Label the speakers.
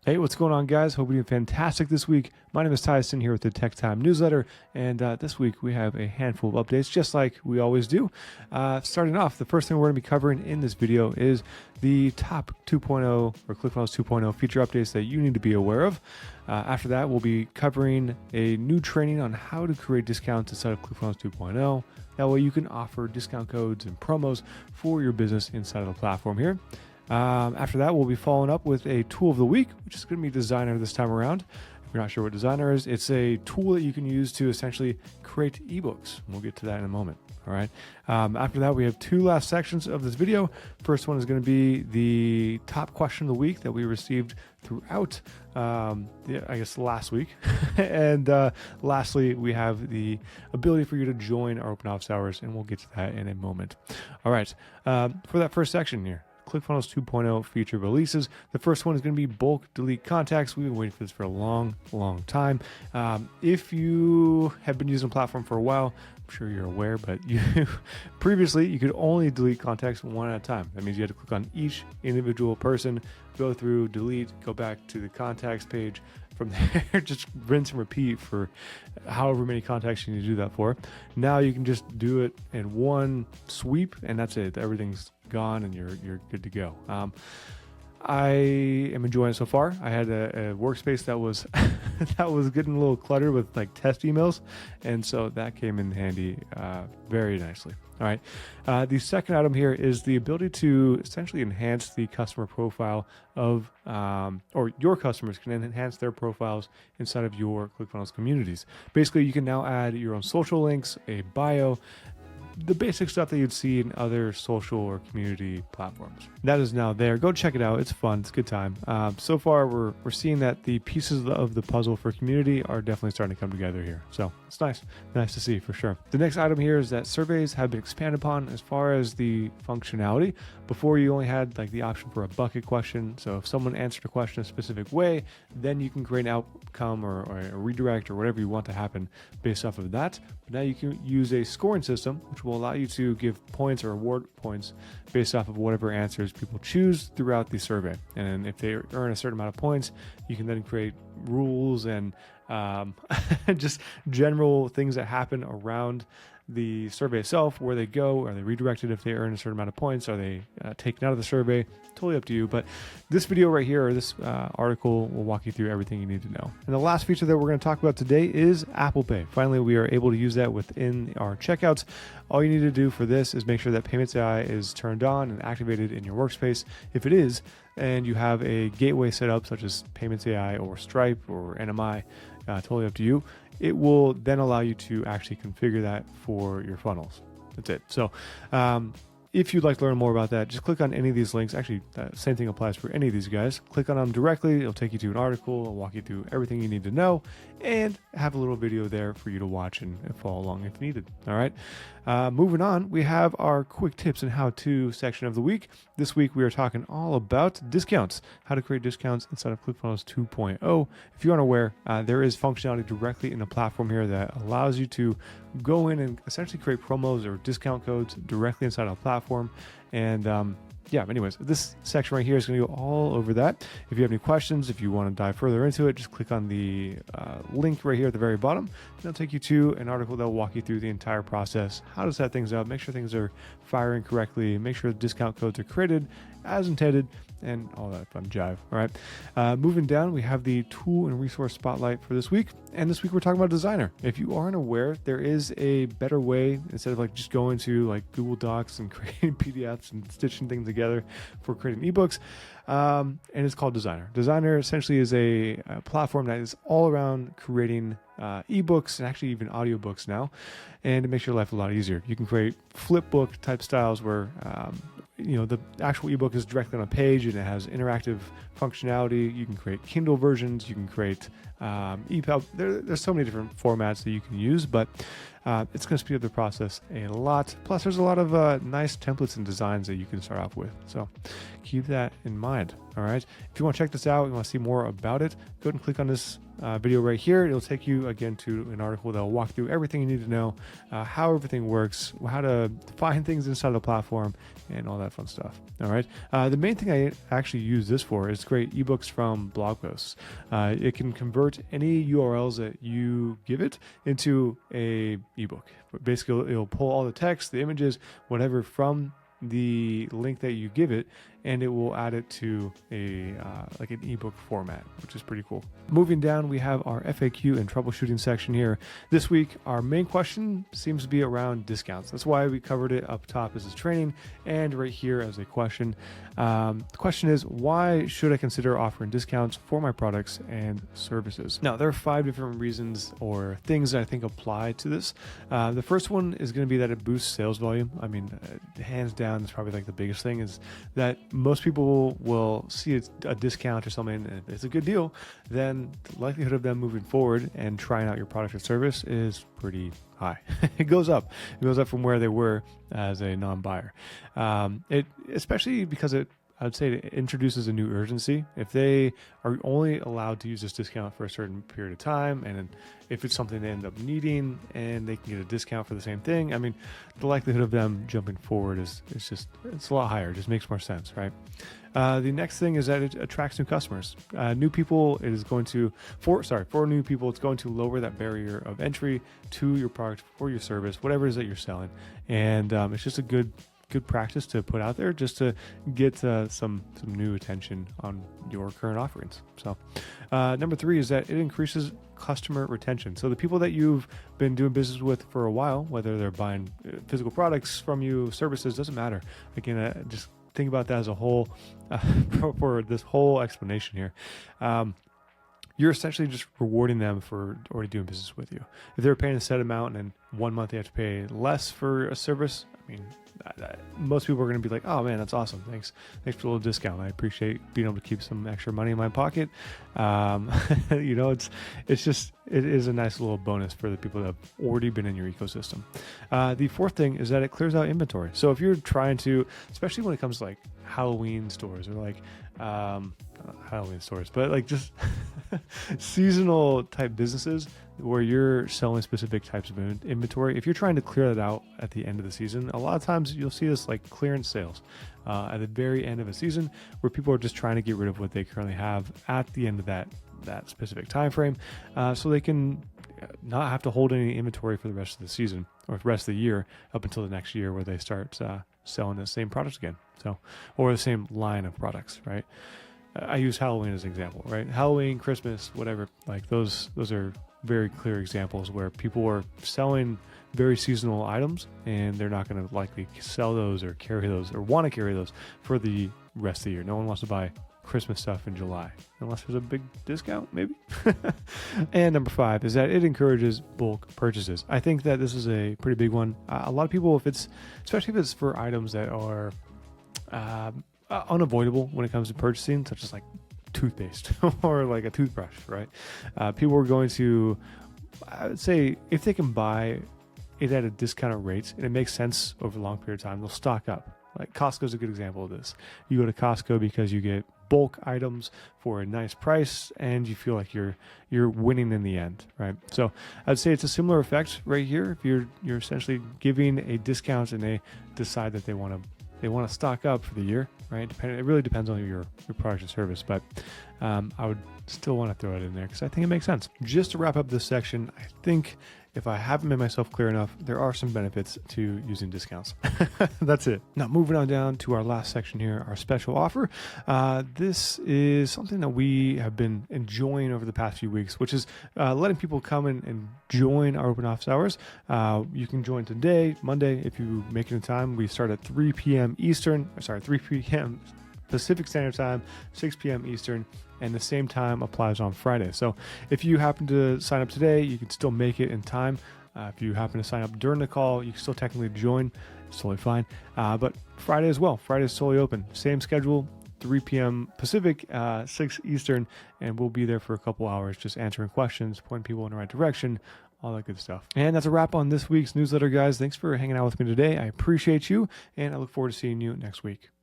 Speaker 1: Hey, what's going on, guys? Hope you're doing fantastic this week. My name is Tyson here with the Tech Time newsletter, and this week we have a handful of updates, just like we always do. Starting off, the first thing we're going to be covering in this video is the top 2.0 or ClickFunnels 2.0 feature updates that you need to be aware of. After that, we'll be covering a new training on how to create discounts inside of ClickFunnels 2.0. That way you can offer discount codes and promos for your business inside of the platform here. After that, we'll be following up with a tool of the week, which is going to be Designrr this time around. If you're not sure what Designrr is, it's a tool that you can use to essentially create ebooks. We'll get to that in a moment. All right. After that, we have two last sections of this video. First one is going to be the top question of the week that we received throughout, last week. And lastly, we have the ability for you to join our open office hours, and we'll get to that in a moment. All right. For that first section here, ClickFunnels 2.0 feature releases. The first one is going to be bulk delete contacts. We've been waiting for this for a long time. If you have been using the platform for a while, I'm sure you're aware, but previously you could only delete contacts one at a time. That means you had to click on each individual person, go through, delete, go back to the contacts page. From there, just rinse and repeat for however many contacts you need to do that for. Now you can just do it in one sweep, and that's it. Everything's gone, and you're good to go. I am enjoying it so far. I had a workspace that was that was getting a little cluttered with like test emails, and so that came in handy very nicely. All right. The second item here is the ability to essentially enhance the customer profile of, or your customers can enhance their profiles inside of your ClickFunnels communities. Basically, you can now add your own social links, a bio, the basic stuff that you'd see in other social or community platforms. That is now there. Go check it out. It's fun. It's a good time. So far, we're seeing that the pieces of the puzzle for community are definitely starting to come together here. So it's nice to see for sure. The next item here is that surveys have been expanded upon as far as the functionality. Before, you only had like the option for a bucket question. So if someone answered a question a specific way, then you can create an outcome or a redirect or whatever you want to happen based off of that. But now you can use a scoring system, which will allow you to give points or award points based off of whatever answers people choose throughout the survey. And if they earn a certain amount of points, you can then create rules and just general things that happen around the survey itself, where they go. Are they redirected if they earn a certain amount of points? Are they taken out of the survey? Totally up to you. But this video right here, or this article, will walk you through everything you need to know. And the last feature that we're going to talk about today is Apple Pay. Finally, we are able to use that within our checkouts. All you need to do for this is make sure that Payments AI is turned on and activated in your workspace. If it is, and you have a gateway set up such as Payments AI or Stripe or NMI, totally up to you. It will then allow you to actually configure that for your funnels. That's it. So if you'd like to learn more about that, just click on any of these links. Actually, same thing applies for any of these guys. Click on them directly. It'll take you to an article. It'll walk you through everything you need to know and have a little video there for you to watch and follow along if needed. All right. Moving on, we have our quick tips and how-to section of the week. This week, we are talking all about discounts, how to create discounts inside of ClickFunnels 2.0. If you aren't aware, there is functionality directly in the platform here that allows you to go in and essentially create promos or discount codes directly inside of the platform. And anyways, this section right here is going to go all over that. If you have any questions, if you want to dive further into it, just click on the link right here at the very bottom. It'll take you to an article that will walk you through the entire process, how to set things up, make sure things are firing correctly, make sure the discount codes are created as intended, and all that fun jive. All right. Moving down, we have the tool and resource spotlight for this week. And this week we're talking about Designrr. If you aren't aware, there is a better way, instead of like just going to like Google Docs and creating PDFs and stitching things together for creating ebooks. And it's called Designrr. Designrr essentially is a platform that is all around creating ebooks and actually even audiobooks now. And it makes your life a lot easier. You can create flipbook type styles where the actual ebook is directly on a page and it has interactive functionality. You can create Kindle versions. You can create EPUB. There's so many different formats that you can use, but It's going to speed up the process a lot. Plus, there's a lot of nice templates and designs that you can start off with. So keep that in mind. All right. If you want to check this out, you want to see more about it, go ahead and click on this video right here. It'll take you again to an article that will walk through everything you need to know, how everything works, how to find things inside the platform, and all that fun stuff. All right. The main thing I actually use this for is create ebooks from blog posts. It can convert any URLs that you give it into a ebook. Basically, it'll pull all the text, the images, whatever from the link that you give it, and it will add it to a like an ebook format, which is pretty cool. Moving down, we have our FAQ and troubleshooting section here. This week, our main question seems to be around discounts. That's why we covered it up top as a training and right here as a question. The question is, why should I consider offering discounts for my products and services? Now, there are 5 different reasons or things that I think apply to this. The first one is going to be that it boosts sales volume. I mean, hands down, it's probably like the biggest thing is that most people will see a discount or something, and if it's a good deal, then the likelihood of them moving forward and trying out your product or service is pretty high. It goes up. It goes up from where they were as a non-buyer. Especially because I'd say it introduces a new urgency. If they are only allowed to use this discount for a certain period of time, and if it's something they end up needing and they can get a discount for the same thing, I mean, the likelihood of them jumping forward it's a lot higher. It just makes more sense, right? The next thing is that it attracts new customers. New people, it is going to, for new people, it's going to lower that barrier of entry to your product or your service, whatever it is that you're selling. And it's just a good practice to put out there just to get some new attention on your current offerings. So number 3 is that it increases customer retention. So the people that you've been doing business with for a while, whether they're buying physical products from you, services, doesn't matter. Again, just think about that as a whole for this whole explanation here. You're essentially just rewarding them for already doing business with you. If they're paying a set amount and 1 month they have to pay less for a service, I mean, most people are going to be like, oh man, that's awesome. Thanks for the little discount. I appreciate being able to keep some extra money in my pocket. It is a nice little bonus for the people that have already been in your ecosystem. The 4th thing is that it clears out inventory. So if you're trying to, especially when it comes to like Halloween stores or like, Halloween stores, but like just seasonal type businesses where you're selling specific types of inventory. If you're trying to clear that out at the end of the season, a lot of times you'll see this like clearance sales at the very end of a season where people are just trying to get rid of what they currently have at the end of that specific time frame, so they can not have to hold any inventory for the rest of the season or the rest of the year up until the next year where they start selling the same products again. So, or the same line of products, right? I use Halloween as an example, right? Halloween, Christmas, whatever, like those are very clear examples where people are selling very seasonal items and they're not going to likely sell those or carry those or want to carry those for the rest of the year. No one wants to buy Christmas stuff in July unless there's a big discount, maybe. And number 5 is that it encourages bulk purchases. I think that this is a pretty big one. A lot of people, especially if it's for items that are unavoidable when it comes to purchasing, such as like toothpaste or like a toothbrush, right? People are going to, I would say, if they can buy it at a discounted rate and it makes sense over a long period of time, they'll stock up. Like Costco is a good example of this. You go to Costco because you get bulk items for a nice price and you feel like you're winning in the end, right? So I'd say it's a similar effect right here. If you're essentially giving a discount and they decide that they want to stock up for the year, right? It really depends on your product and service, but I would still want to throw it in there because I think it makes sense. Just to wrap up this section, I think if I haven't made myself clear enough, there are some benefits to using discounts. That's it. Now, moving on down to our last section here, our special offer. This is something that we have been enjoying over the past few weeks, which is letting people come in and join our open office hours. You can join today, Monday, if you make it in time. We start at 3 p.m. Pacific Standard Time, 6 p.m. Eastern, and the same time applies on Friday. So if you happen to sign up today, you can still make it in time. If you happen to sign up during the call, you can still technically join. It's totally fine. But Friday as well. Friday is totally open. Same schedule, 3 p.m. Pacific, 6 Eastern, and we'll be there for a couple hours just answering questions, pointing people in the right direction, all that good stuff. And that's a wrap on this week's newsletter, guys. Thanks for hanging out with me today. I appreciate you, and I look forward to seeing you next week.